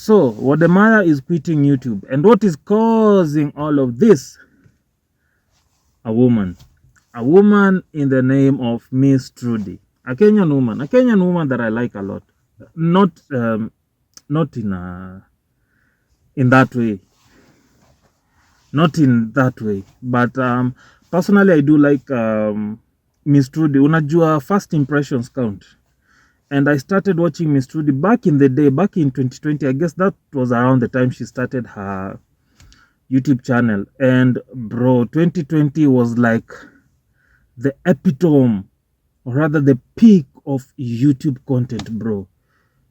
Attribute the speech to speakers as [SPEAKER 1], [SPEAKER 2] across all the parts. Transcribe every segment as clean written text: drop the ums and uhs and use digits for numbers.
[SPEAKER 1] So Wode Maya is quitting YouTube, and what is causing all of this? A woman in the name of Miss Trudy, a Kenyan woman that I like a lot. Not in that way, but personally I do like Miss Trudy. Unajua, first impressions count, and I started watching Miss Trudy back in the day, back in 2020. I guess that was around the time she started her YouTube channel. And bro, 2020 was like the epitome, or rather the peak of YouTube content, bro.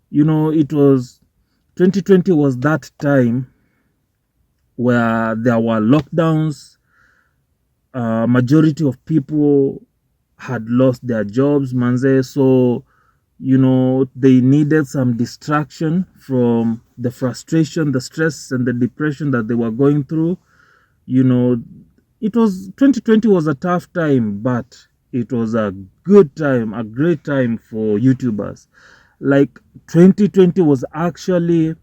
[SPEAKER 1] You know, it was 2020 was that time where there were lockdowns. Majority of people had lost their jobs, manze. So, you know, they needed some distraction from the frustration, the stress, and the depression that they were going through. You know, it was 2020 was a tough time, but it was a good time, a great time for YouTubers. Like 2020 was actually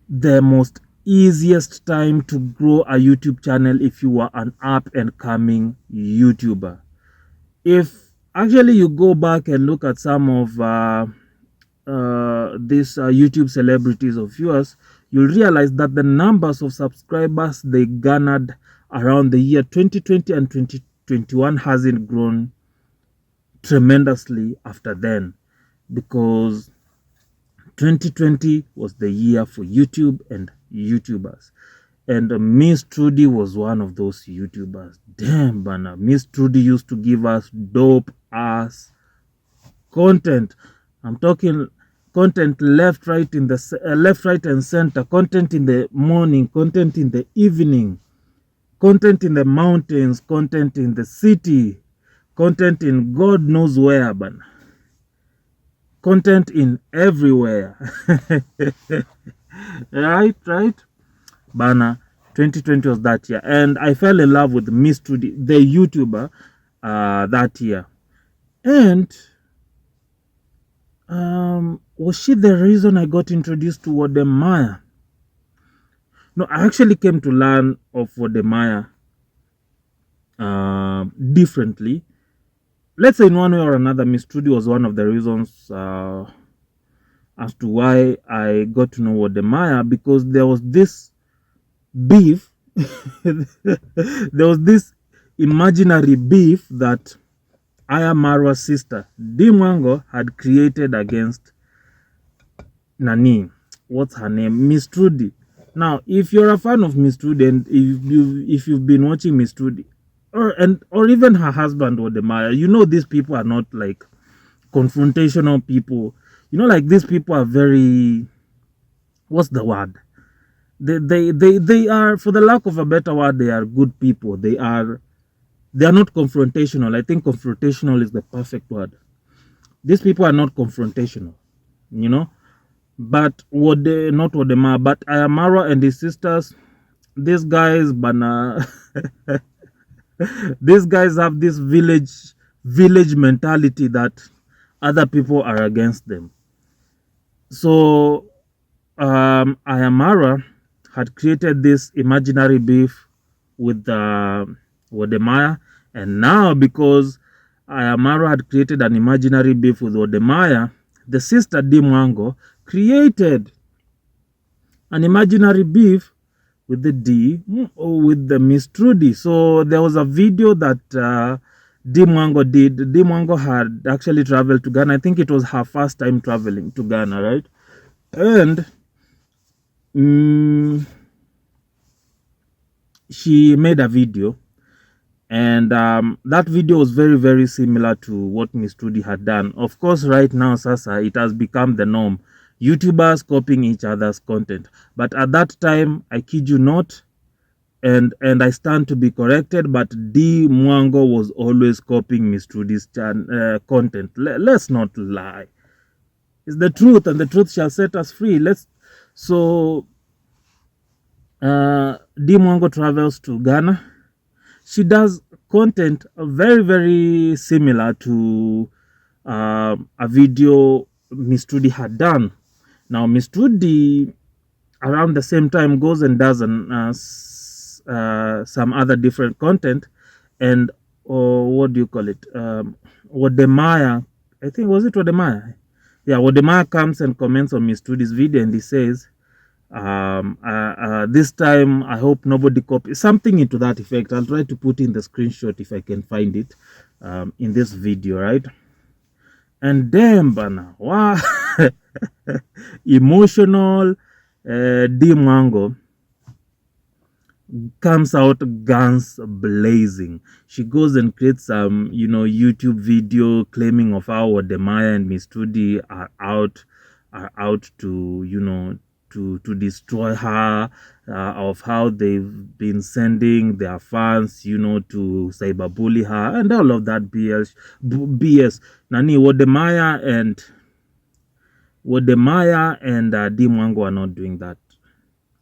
[SPEAKER 1] the most easiest time to grow a YouTube channel if you were an up and coming YouTuber. If actually you go back and look at some of these YouTube celebrities of yours, you'll realize that the numbers of subscribers they garnered around the year 2020 and 2021 hasn't grown tremendously after then, because 2020 was the year for YouTube and YouTubers. And Miss Trudy was one of those YouTubers. Damn, bana. Miss Trudy used to give us dope ass content. I'm talking content left, right, left, right, and center. Content in the morning, content in the evening, content in the mountains, content in the city, content in God knows where, bana. Content in everywhere. Right, bana. 2020 was that year, and I fell in love with Miss Trudy, the YouTuber, that year. And was she the reason I got introduced to Wode Maya? No, I actually came to learn of Wode Maya differently. Let's say in one way or another, Miss Trudy was one of the reasons as to why I got to know Wode Maya, because there was this beef. There was this imaginary beef that Aya Marwa's sister Dimwango had created against Nani. What's her name? Miss Trudy. Now, if you're a fan of Miss Trudy, and if you've been watching Miss Trudy, or even her husband Wode Maya, you know these people are not like confrontational people. You know, like these people are very, what's the word? They are, for the lack of a better word, they are good people. They are not confrontational. I think confrontational is the perfect word. These people are not confrontational, you know. But not Wode Maya, but Ayamara and his sisters, these guys, bana, these guys have this village mentality that other people are against them. So Ayamara had created this imaginary beef with Wode Maya, and now because Ayamara had created an imaginary beef with Wode Maya, the sister Dimwango created an imaginary beef with the Miss Trudy. So there was a video that Dimwango did. Dimwango had actually traveled to Ghana. I think it was her first time traveling to Ghana, right? And she made a video, and that video was very, very similar to what Miss Trudy had done. Of course, right now, Sasa, it has become the norm. YouTubers copying each other's content. But at that time, I kid you not, and I stand to be corrected, but D Mwango was always copying Miss Trudy's content. Let's not lie. It's the truth, and the truth shall set us free. So D Mwango travels to Ghana. She does content very, very similar to a video Miss Trudy had done. Now, Miss Trudy around the same time goes and does some other different content, and what do you call it? Wode Maya, I think, was it Wode Maya? Yeah, Wode Maya comes and comments on Miss Trudy's video, and he says, this time I hope nobody copies something into that effect. I'll try to put in the screenshot if I can find it in this video, right? And damn, bana, wow. Emotional D Mango comes out guns blazing. She goes and creates some, YouTube video claiming of how Wode Maya and Miss Trudy are out to, to destroy her, of how they've been sending their fans, to cyberbully her and all of that BS. Nani, Wode Maya and D Mwango are not doing that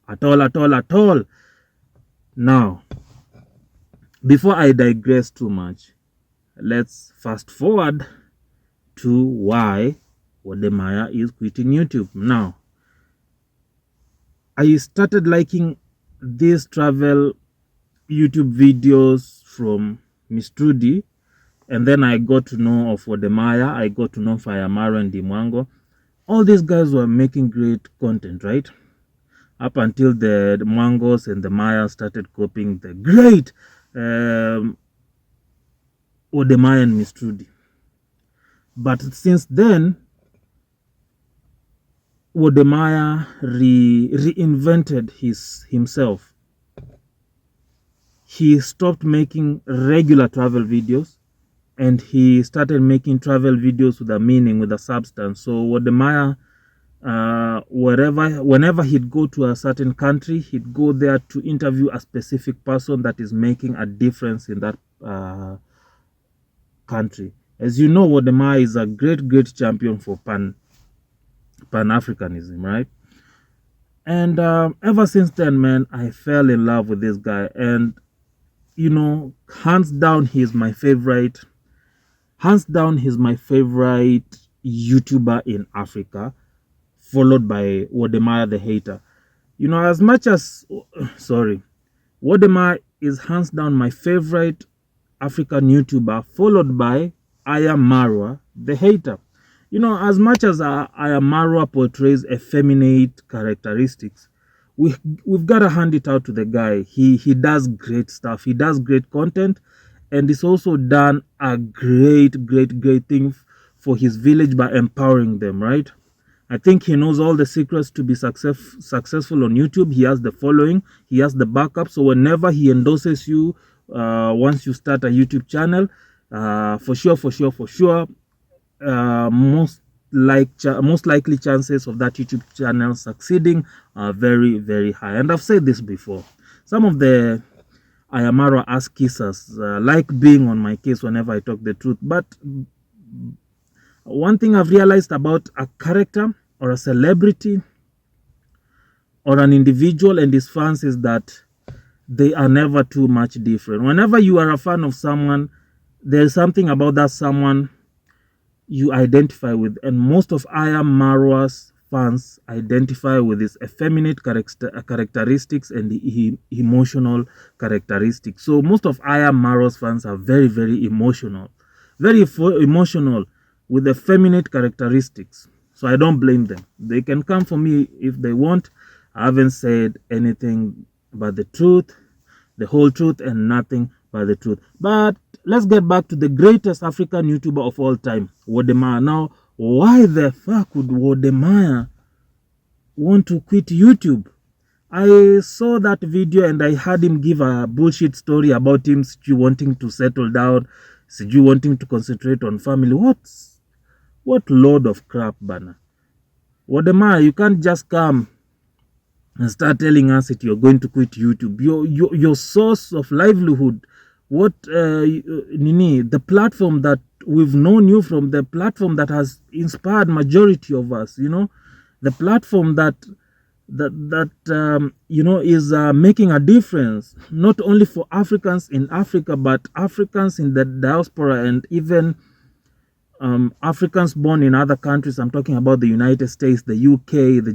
[SPEAKER 1] at all. Now, before I digress too much, let's fast forward to why Wode Maya is quitting YouTube. Now, I started liking these travel YouTube videos from Miss Trudy, and then I got to know of Wode Maya, I got to know Fayamaro and Dimwango. All these guys were making great content, right? Up until the Mwangos and the Maya started copying the great Wode Maya and Miss Trudy. But since then, Wode Maya reinvented himself. He stopped making regular travel videos, and he started making travel videos with a meaning, with a substance. So Wode Maya, whenever he'd go to a certain country, he'd go there to interview a specific person that is making a difference in that country. As you know, Wode Maya is a great champion for Pan-Africanism, right? And ever since then, man, I fell in love with this guy. And, hands down, he's my favorite. Hands down, he's my favorite YouTuber in Africa, followed by Wode Maya the hater. As much as, Wode Maya is hands down my favorite African YouTuber, followed by Marwa the hater. As much as Marwa portrays effeminate characteristics, we've got to hand it out to the guy. He does great stuff. He does great content, and he's also done a great thing for his village by empowering them, right? I think he knows all the secrets to be successful on YouTube. He has the following, he has the backup. So whenever he endorses you, once you start a YouTube channel, for sure, most likely chances of that YouTube channel succeeding are very high. And I've said this before. Some of the Ayamaro ass kissers like being on my case whenever I talk the truth. But one thing I've realized about a character or a celebrity or an individual and his fans is that they are never too much different. Whenever you are a fan of someone, there's something about that someone you identify with, and most of Marwa's fans identify with his effeminate characteristics and the emotional characteristics. So most of Marwa's fans are very emotional, with effeminate characteristics. So I don't blame them. They can come for me if they want. I haven't said anything but the truth, the whole truth, and nothing but the truth. But let's get back to the greatest African YouTuber of all time, Wode Maya. Now, why the fuck would Wode Maya want to quit YouTube? I saw that video and I heard him give a bullshit story about him wanting to settle down, wanting to concentrate on family. What load of crap, bana. Wode Maya, you can't just come and start telling us that you're going to quit YouTube. Your source of livelihood, the platform that we've known you from, the platform that has inspired majority of us, the platform that is making a difference, not only for Africans in Africa, but Africans in the diaspora, and even Africans born in other countries. I'm talking about the United States, the UK, the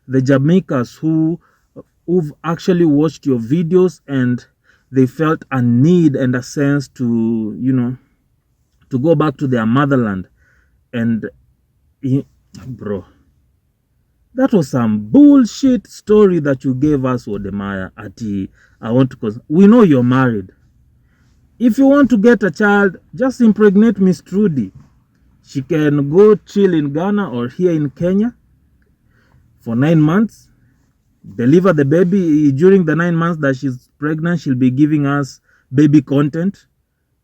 [SPEAKER 1] the Jamaicans who've actually watched your videos and they felt a need and a sense to, you know, to go back to their motherland. And bro, that was some bullshit story that you gave us, Wode Maya. Ati, I want to, we know you're married. If you want to get a child, just impregnate Miss Trudy. She can go chill in Ghana or here in Kenya for 9 months, deliver the baby. During the 9 months that she's pregnant, she'll be giving us baby content,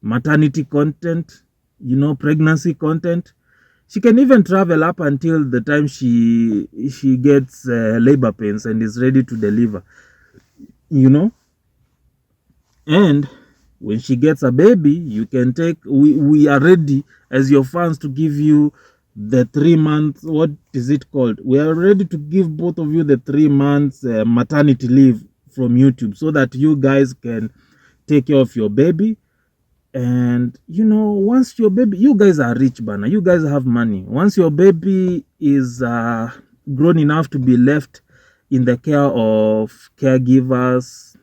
[SPEAKER 1] maternity content, you know, pregnancy content. She can even travel up until the time she gets labor pains and is ready to deliver, you know. And when she gets a baby, you can take, we are ready as your fans to give you the 3 months, what is it called? We are ready to give both of you the 3 months maternity leave from YouTube, so that you guys can take care of your baby. And you know, once your baby, you guys are rich, bana, you guys have money. Once your baby is grown enough to be left in the care of caregivers,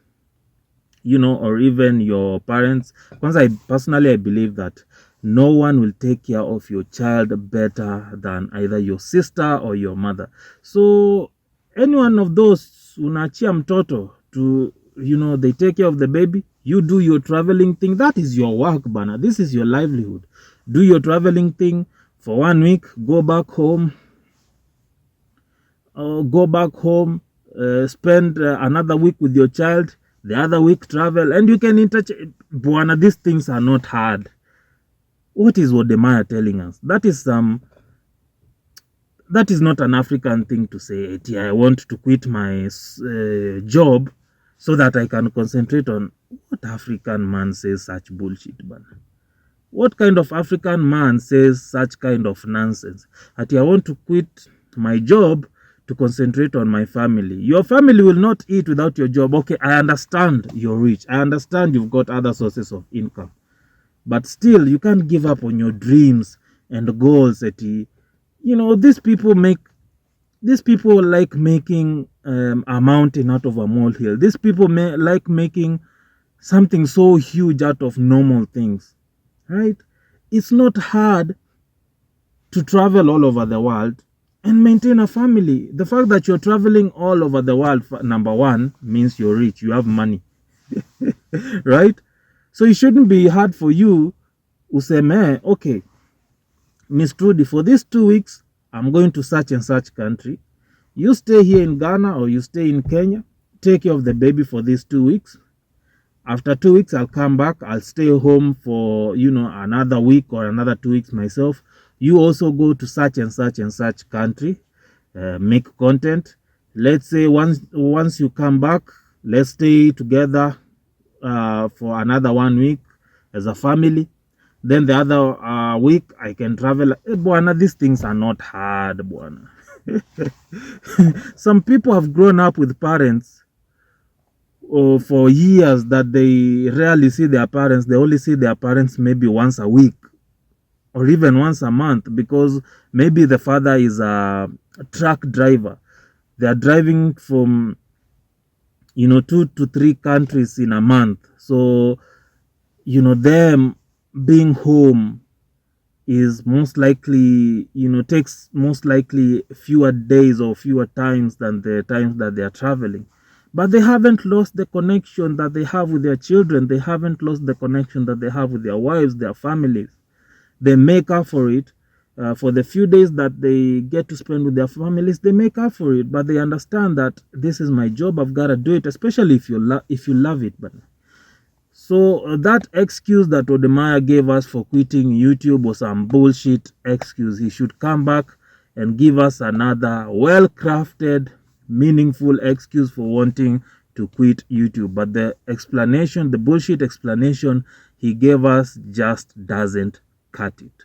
[SPEAKER 1] you know, or even your parents, because I personally believe that no one will take care of your child better than either your sister or your mother. So any one of those unachia mtoto to, you know, they take care of the baby, you do your traveling thing. That is your work, bana. This is your livelihood. Do your traveling thing for 1 week, go back home, spend another week with your child, the other week travel, and you can interchange. Buana, these things are not hard. What is Wode Maya telling us? That is not an African thing to say. I want to quit my job so that I can concentrate on. What African man says such bullshit, man? What kind of African man says such kind of nonsense? I want to quit my job to concentrate on my family. Your family will not eat without your job. Okay, I understand you're rich. I understand you've got other sources of income. But still, you can't give up on your dreams and goals. You know, these people like making a mountain out of a molehill. These people like making something so huge out of normal things, right? It's not hard to travel all over the world and maintain a family. The fact that you're traveling all over the world, number one, means you're rich, you have money, right? So it shouldn't be hard for you useme, okay, Miss Trudy, for these 2 weeks, I'm going to such and such country. You stay here in Ghana or you stay in Kenya, take care of the baby for these 2 weeks. After 2 weeks, I'll come back. I'll stay home for, you know, another week or another 2 weeks myself. You also go to such and such and such country, make content. Let's say once you come back, let's stay together for another 1 week as a family. Then the other week, I can travel. Buana, these things are not hard, buana. Some people have grown up with parents for years that they rarely see their parents. They only see their parents maybe once a week or even once a month, because maybe the father is a truck driver. They are driving from, you know, 2 to 3 countries in a month. So, you know, them being home is most likely, you know, takes most likely fewer days or fewer times than the times that they are traveling. But they haven't lost the connection that they have with their children. They haven't lost the connection that they have with their wives, their families. They make up for it. For the few days that they get to spend with their families, they make up for it. But they understand that this is my job. I've got to do it, especially if you love it. But so that excuse that Wode Maya gave us for quitting YouTube was some bullshit excuse. He should come back and give us another well-crafted, meaningful excuse for wanting to quit YouTube. But the explanation, the bullshit explanation he gave us, just doesn't cut it.